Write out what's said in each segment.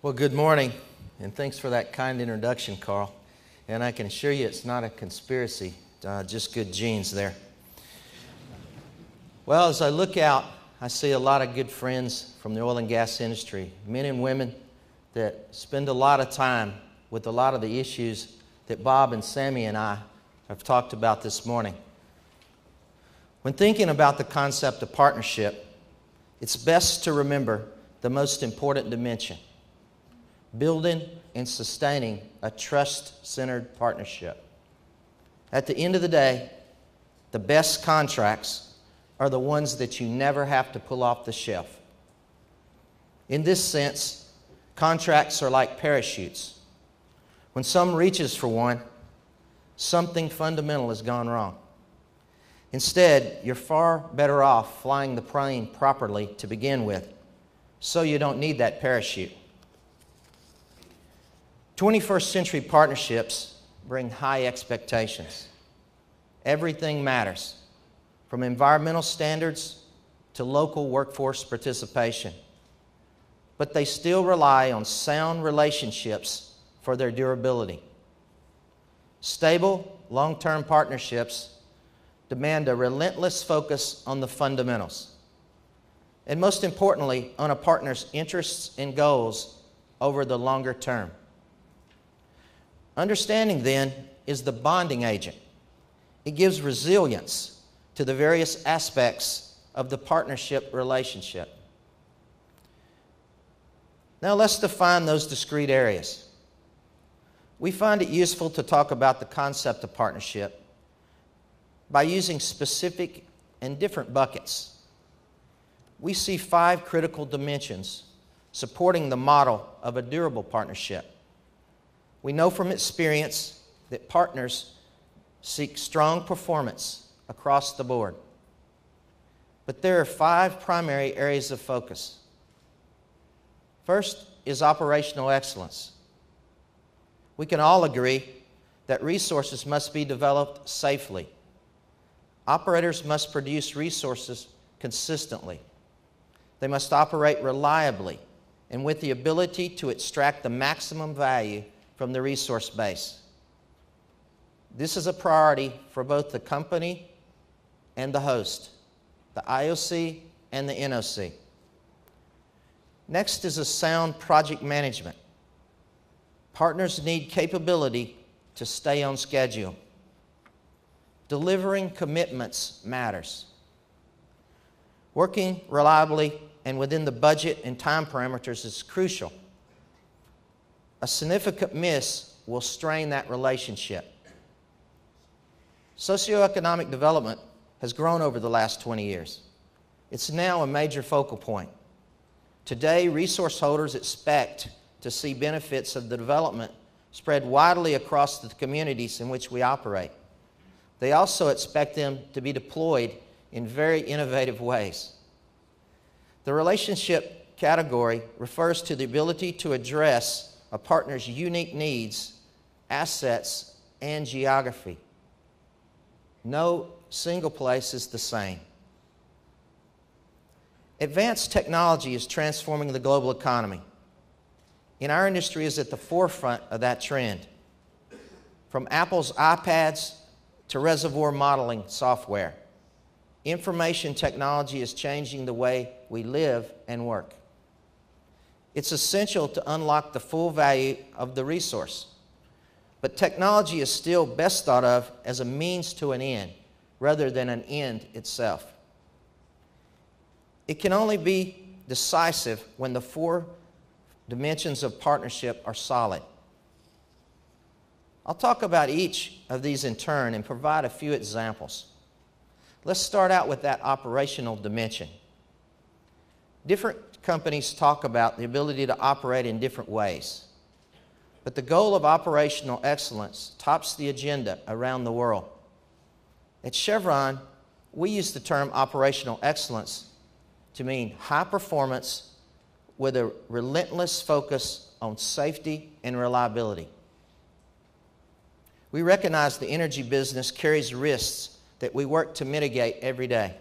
Well, good morning, and thanks for that kind introduction, Carl. And I can assure you it's not a conspiracy, just good genes there. Well, as I look out, I see a lot of good friends from the oil and gas industry, men and women that spend a lot of time with a lot of the issues that Bob and Sammy and I have talked about this morning. When thinking about the concept of partnership, it's best to remember the most important dimension: building and sustaining a trust-centered partnership. At the end of the day, the best contracts are the ones that you never have to pull off the shelf. In this sense, contracts are like parachutes. When someone reaches for one, something fundamental has gone wrong. Instead, you're far better off flying the plane properly to begin with, so you don't need that parachute. 21st century partnerships bring high expectations. Everything matters, from environmental standards to local workforce participation. But they still rely on sound relationships for their durability. Stable, long-term partnerships demand a relentless focus on the fundamentals, and most importantly, on a partner's interests and goals over the longer term. Understanding, then, is the bonding agent. It gives resilience to the various aspects of the partnership relationship. Now let's define those discrete areas. We find it useful to talk about the concept of partnership by using specific and different buckets. We see 5 critical dimensions supporting the model of a durable partnership. We know from experience that partners seek strong performance across the board. But there are 5 primary areas of focus. First is operational excellence. We can all agree that resources must be developed safely. Operators must produce resources consistently. They must operate reliably and with the ability to extract the maximum value from the resource base. This is a priority for both the company and the host, the IOC and the NOC. Next is a sound project management. Partners need capability to stay on schedule. Delivering commitments matters. Working reliably and within the budget and time parameters is crucial. A significant miss will strain that relationship. Socioeconomic development has grown over the last 20 years. It's now a major focal point. Today, resource holders expect to see benefits of the development spread widely across the communities in which we operate. They also expect them to be deployed in very innovative ways. The relationship category refers to the ability to address a partner's unique needs, assets, and geography. No single place is the same. Advanced technology is transforming the global economy, and our industry is at the forefront of that trend. From Apple's iPads to reservoir modeling software, information technology is changing the way we live and work. It's essential to unlock the full value of the resource. But technology is still best thought of as a means to an end, rather than an end itself. It can only be decisive when the 4 dimensions of partnership are solid. I'll talk about each of these in turn and provide a few examples. Let's start out with that operational dimension. Different companies talk about the ability to operate in different ways. But the goal of operational excellence tops the agenda around the world. At Chevron, we use the term operational excellence to mean high performance with a relentless focus on safety and reliability. We recognize the energy business carries risks that we work to mitigate every day.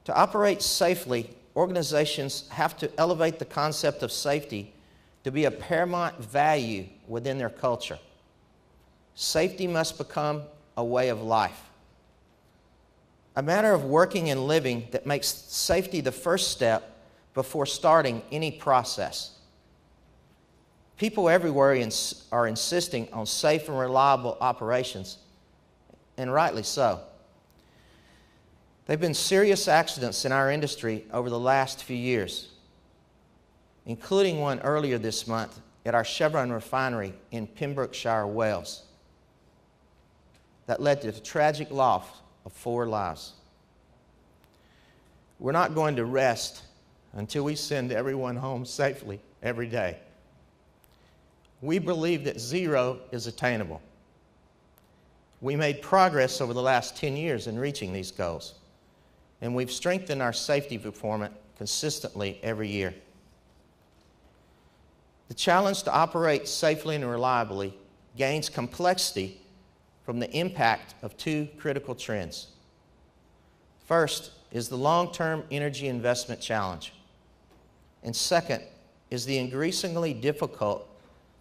To operate safely, organizations have to elevate the concept of safety to be a paramount value within their culture. Safety must become a way of life, a matter of working and living that makes safety the first step before starting any process. People everywhere are insisting on safe and reliable operations, and rightly so. There have been serious accidents in our industry over the last few years, including one earlier this month at our Chevron refinery in Pembrokeshire, Wales, that led to the tragic loss of 4 lives. We're not going to rest until we send everyone home safely every day. We believe that zero is attainable. We made progress over the last 10 years in reaching these goals, and we've strengthened our safety performance consistently every year. The challenge to operate safely and reliably gains complexity from the impact of 2 critical trends. First is the long-term energy investment challenge, and second is the increasingly difficult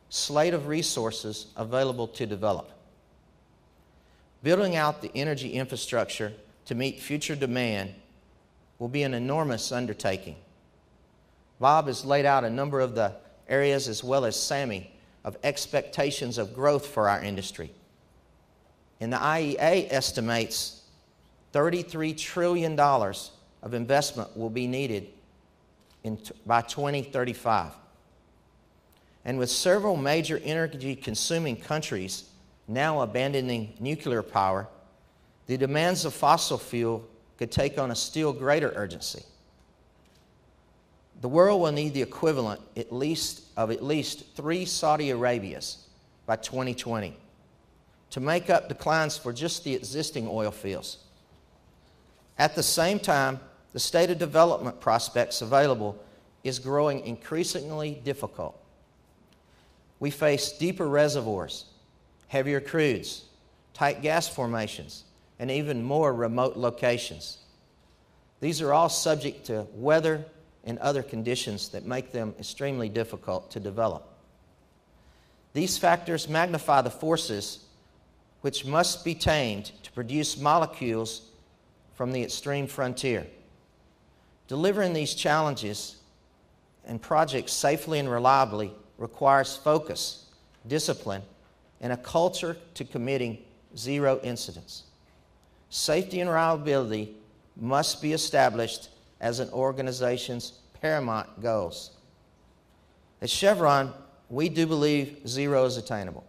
slate of resources available to develop. Building out the energy infrastructure to meet future demand will be an enormous undertaking. Bob has laid out a number of the areas, as well as Sammy, of expectations of growth for our industry. And the IEA estimates $33 trillion of investment will be needed by 2035. And with several major energy-consuming countries now abandoning nuclear power, the demands of fossil fuel could take on a still greater urgency. The world will need the equivalent of at least 3 Saudi Arabias by 2020 to make up declines for just the existing oil fields. At the same time, the state of development prospects available is growing increasingly difficult. We face deeper reservoirs, heavier crudes, tight gas formations, and even more remote locations. These are all subject to weather and other conditions that make them extremely difficult to develop. These factors magnify the forces which must be tamed to produce molecules from the extreme frontier. Delivering these challenges and projects safely and reliably requires focus, discipline, and a culture to committing zero incidents. Safety and reliability must be established as an organization's paramount goals. At Chevron, we do believe zero is attainable.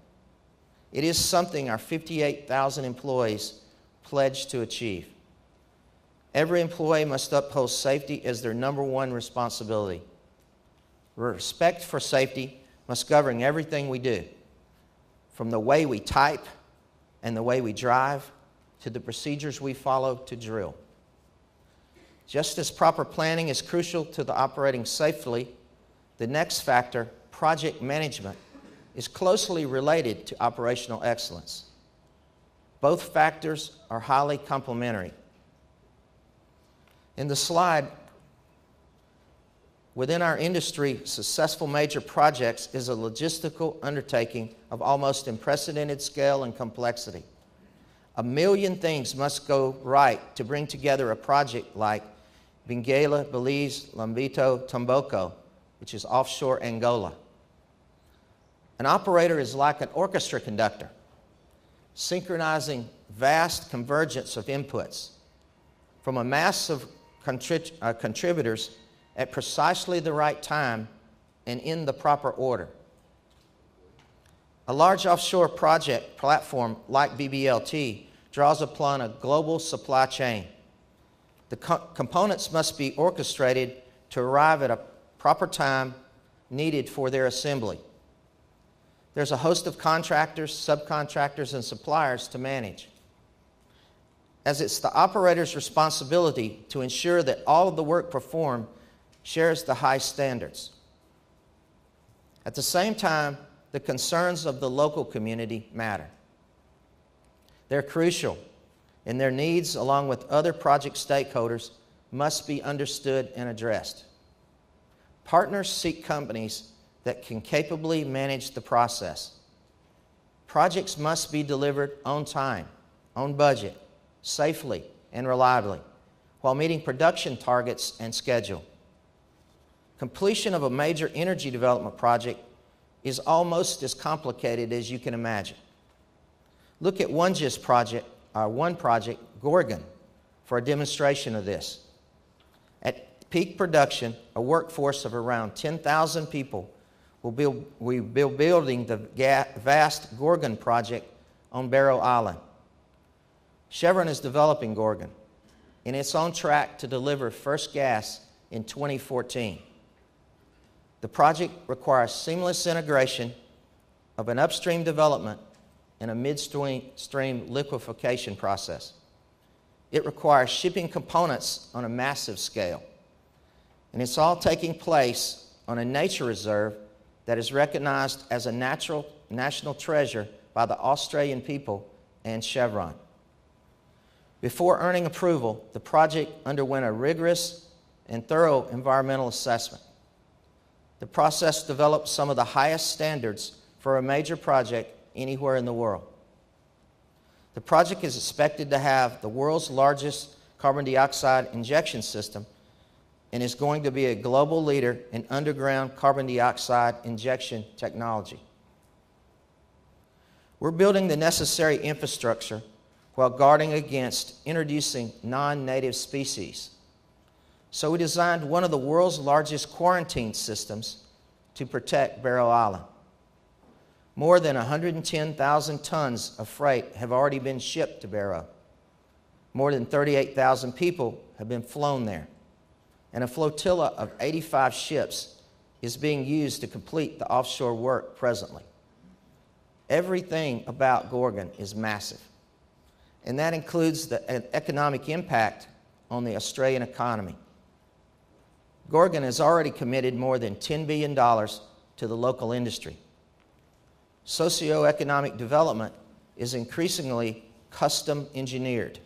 It is something our 58,000 employees pledge to achieve. Every employee must uphold safety as their number one responsibility. Respect for safety must govern everything we do, from the way we type and the way we drive to the procedures we follow to drill. Just as proper planning is crucial to the operating safely, the next factor, project management, is closely related to operational excellence. Both factors are highly complementary. In the slide, within our industry, successful major projects is a logistical undertaking of almost unprecedented scale and complexity. 1 million things must go right to bring together a project like Benguela, Belize, Lambito, Tomboco, which is offshore Angola. An operator is like an orchestra conductor, synchronizing vast convergence of inputs from a mass of contributors at precisely the right time and in the proper order. A large offshore project platform like BBLT draws upon a global supply chain. The components must be orchestrated to arrive at a proper time needed for their assembly. There's a host of contractors, subcontractors, and suppliers to manage, as it's the operator's responsibility to ensure that all of the work performed shares the high standards. At the same time, the concerns of the local community matter. They're crucial, and their needs, along with other project stakeholders, must be understood and addressed. Partners seek companies that can capably manage the process. Projects must be delivered on time, on budget, safely, and reliably, while meeting production targets and schedule. Completion of a major energy development project is almost as complicated as you can imagine. Look at one project, Gorgon, for a demonstration of this. At peak production, a workforce of around 10,000 people will be building the vast Gorgon project on Barrow Island. Chevron is developing Gorgon, and it's on track to deliver first gas in 2014. The project requires seamless integration of an upstream development and a midstream liquefaction process. It requires shipping components on a massive scale, and it's all taking place on a nature reserve that is recognized as a national treasure by the Australian people and Chevron. Before earning approval, the project underwent a rigorous and thorough environmental assessment. The process developed some of the highest standards for a major project anywhere in the world. The project is expected to have the world's largest carbon dioxide injection system and is going to be a global leader in underground carbon dioxide injection technology. We're building the necessary infrastructure while guarding against introducing non-native species. So we designed one of the world's largest quarantine systems to protect Barrow Island. More than 110,000 tons of freight have already been shipped to Barrow. More than 38,000 people have been flown there. And a flotilla of 85 ships is being used to complete the offshore work presently. Everything about Gorgon is massive, and that includes the economic impact on the Australian economy. Gorgon has already committed more than $10 billion to the local industry. Socioeconomic development is increasingly custom engineered.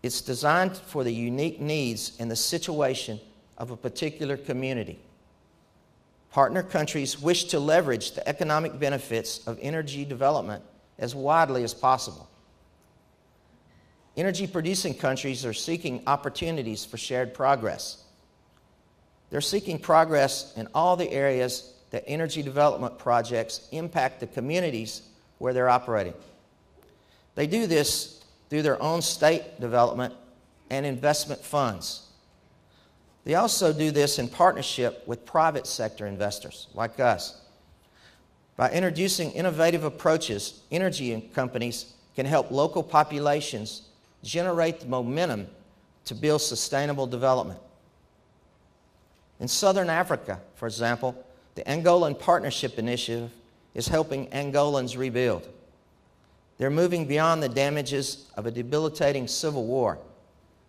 It's designed for the unique needs and the situation of a particular community. Partner countries wish to leverage the economic benefits of energy development as widely as possible. Energy-producing countries are seeking opportunities for shared progress. They're seeking progress in all the areas that energy development projects impact the communities where they're operating. They do this through their own state development and investment funds. They also do this in partnership with private sector investors like us. By introducing innovative approaches, energy companies can help local populations generate the momentum to build sustainable development. In Southern Africa, for example, the Angolan Partnership Initiative is helping Angolans rebuild. They're moving beyond the damages of a debilitating civil war.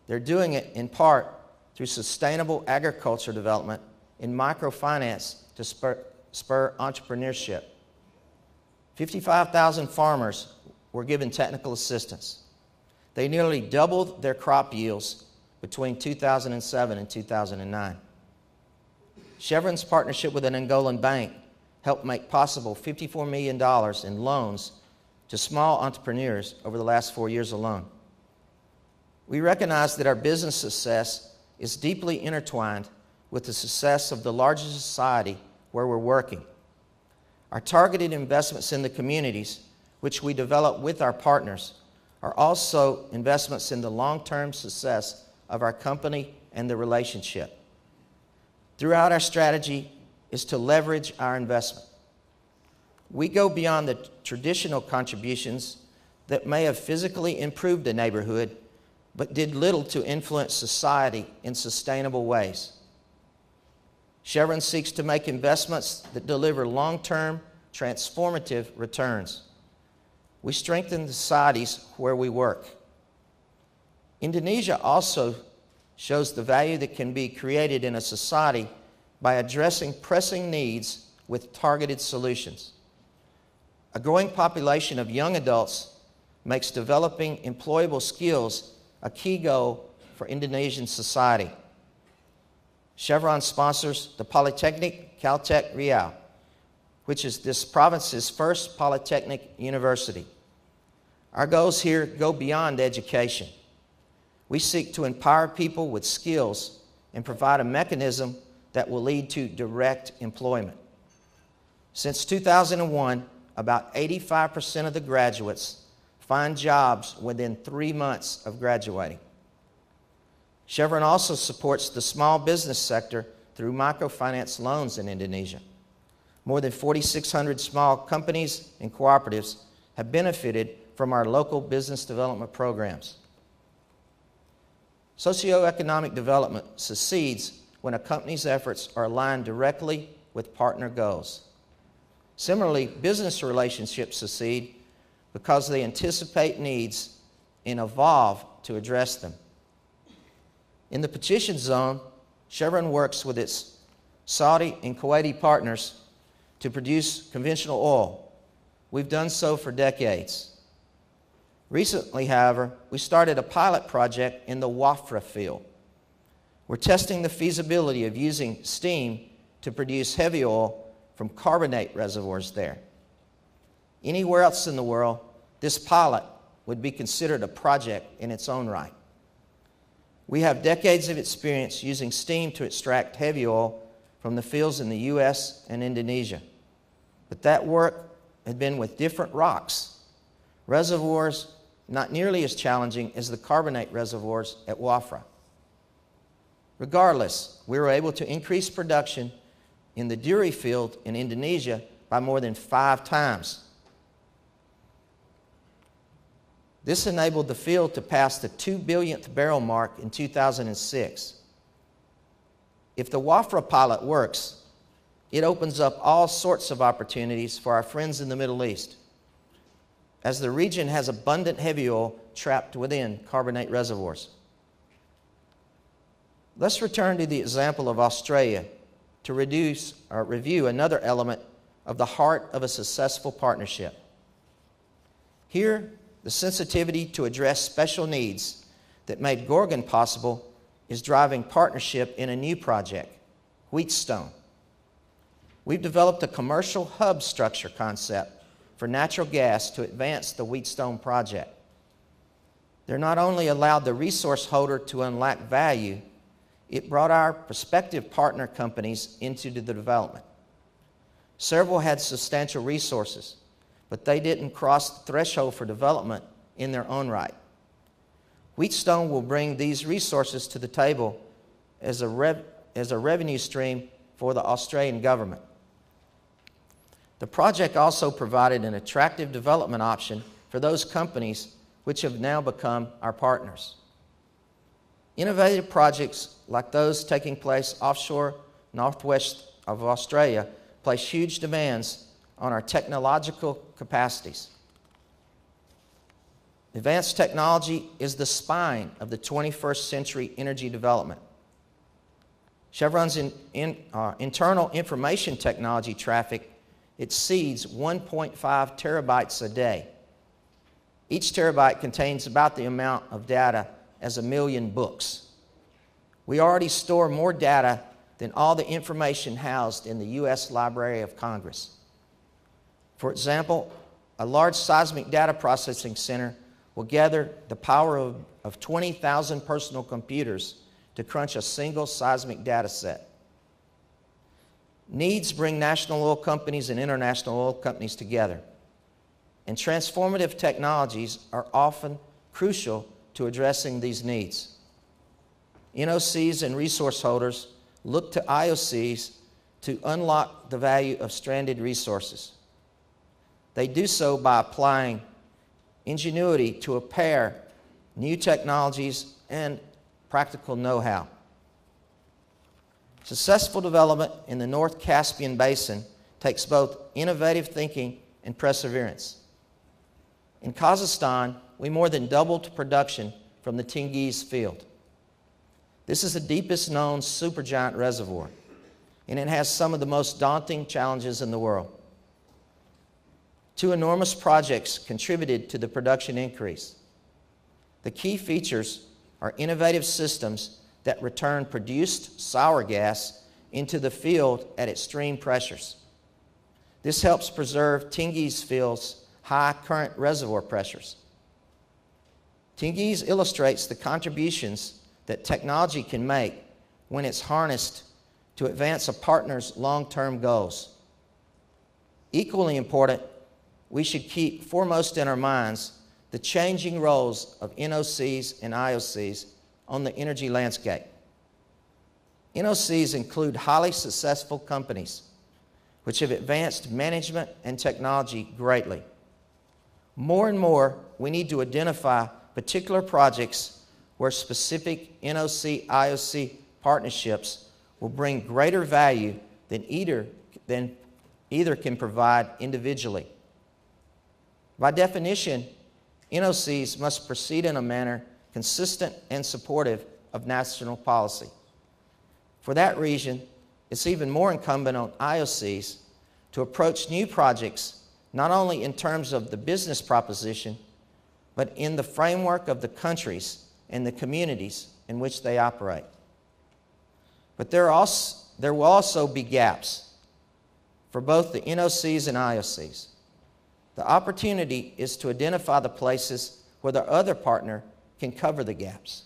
They're doing it in part through sustainable agriculture development and microfinance to spur entrepreneurship. 55,000 farmers were given technical assistance. They nearly doubled their crop yields between 2007 and 2009. Chevron's partnership with an Angolan bank helped make possible $54 million in loans to small entrepreneurs over the last 4 years alone. We recognize that our business success is deeply intertwined with the success of the larger society where we're working. Our targeted investments in the communities, which we develop with our partners, are also investments in the long-term success of our company and the relationship. Throughout our strategy is to leverage our investment. We go beyond the traditional contributions that may have physically improved a neighborhood but did little to influence society in sustainable ways. Chevron seeks to make investments that deliver long-term, transformative returns. We strengthen the societies where we work. Indonesia also shows the value that can be created in a society by addressing pressing needs with targeted solutions. A growing population of young adults makes developing employable skills a key goal for Indonesian society. Chevron sponsors the Polytechnic Caltech Real, which is this province's first polytechnic university. Our goals here go beyond education. We seek to empower people with skills and provide a mechanism that will lead to direct employment. Since 2001, about 85% of the graduates find jobs within 3 months of graduating. Chevron also supports the small business sector through microfinance loans in Indonesia. More than 4,600 small companies and cooperatives have benefited from our local business development programs. Socioeconomic development succeeds when a company's efforts are aligned directly with partner goals. Similarly, business relationships succeed because they anticipate needs and evolve to address them. In the petition zone, Chevron works with its Saudi and Kuwaiti partners to produce conventional oil. We've done so for decades. Recently, however, we started a pilot project in the Wafra field. We're testing the feasibility of using steam to produce heavy oil from carbonate reservoirs there. Anywhere else in the world, this pilot would be considered a project in its own right. We have decades of experience using steam to extract heavy oil from the fields in the U.S. and Indonesia. But that work had been with different rocks, reservoirs not nearly as challenging as the carbonate reservoirs at Wafra. Regardless, we were able to increase production in the Duri field in Indonesia by more than 5 times. This enabled the field to pass the 2 billionth barrel mark in 2006. If the Wafra pilot works, it opens up all sorts of opportunities for our friends in the Middle East, as the region has abundant heavy oil trapped within carbonate reservoirs. Let's return to the example of Australia to review another element of the heart of a successful partnership. Here, the sensitivity to address special needs that made Gorgon possible is driving partnership in a new project, Wheatstone. We've developed a commercial hub structure concept for natural gas to advance the Wheatstone project. They're not only allowed the resource holder to unlock value, it brought our prospective partner companies into the development. Several had substantial resources, but they didn't cross the threshold for development in their own right. Wheatstone will bring these resources to the table as a revenue stream for the Australian government. The project also provided an attractive development option for those companies which have now become our partners. Innovative projects like those taking place offshore northwest of Australia place huge demands on our technological capacities. Advanced technology is the spine of the 21st century energy development. Chevron's internal information technology traffic exceeds 1.5 terabytes a day. Each terabyte contains about the amount of data as 1 million books. We already store more data than all the information housed in the U.S. Library of Congress. For example, a large seismic data processing center will gather the power of 20,000 personal computers to crunch a single seismic data set. Needs bring national oil companies and international oil companies together, and transformative technologies are often crucial to addressing these needs. NOCs and resource holders look to IOCs to unlock the value of stranded resources. They do so by applying ingenuity to pair new technologies and practical know-how. Successful development in the North Caspian Basin takes both innovative thinking and perseverance. In Kazakhstan, we more than doubled production from the Tengiz field. This is the deepest known supergiant reservoir, and it has some of the most daunting challenges in the world. 2 enormous projects contributed to the production increase. The key features are innovative systems that return produced sour gas into the field at extreme pressures. This helps preserve Tengiz field's high current reservoir pressures. Tengiz illustrates the contributions that technology can make when it's harnessed to advance a partner's long-term goals. Equally important, we should keep foremost in our minds the changing roles of NOCs and IOCs on the energy landscape. NOCs include highly successful companies which have advanced management and technology greatly. More and more, we need to identify particular projects where specific NOC-IOC partnerships will bring greater value than either can provide individually. By definition, NOCs must proceed in a manner consistent and supportive of national policy. For that reason, it's even more incumbent on IOCs to approach new projects not only in terms of the business proposition, but in the framework of the countries and the communities in which they operate. But there will also be gaps for both the NOCs and IOCs. The opportunity is to identify the places where the other partner can cover the gaps.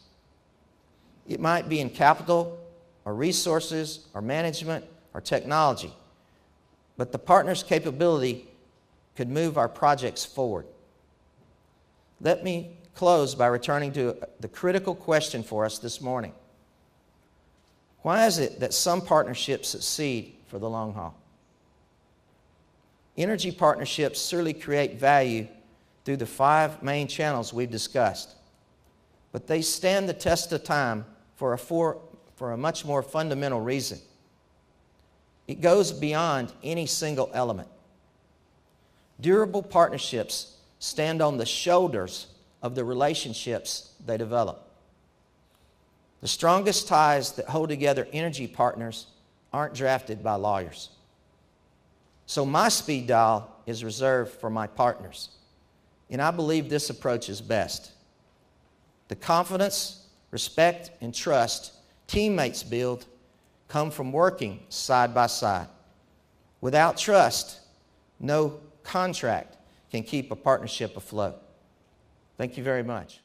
It might be in capital, or resources, or management, or technology, but the partner's capability could move our projects forward. Let me close by returning to the critical question for us this morning. Why is it that some partnerships succeed for the long haul? Energy partnerships surely create value through the 5 main channels we've discussed, but they stand the test of time for a much more fundamental reason. It goes beyond any single element. Durable partnerships stand on the shoulders of the relationships they develop. The strongest ties that hold together energy partners aren't drafted by lawyers. So my speed dial is reserved for my partners, and I believe this approach is best. The confidence, respect, and trust teammates build come from working side by side. Without trust, no contract can keep a partnership afloat. Thank you very much.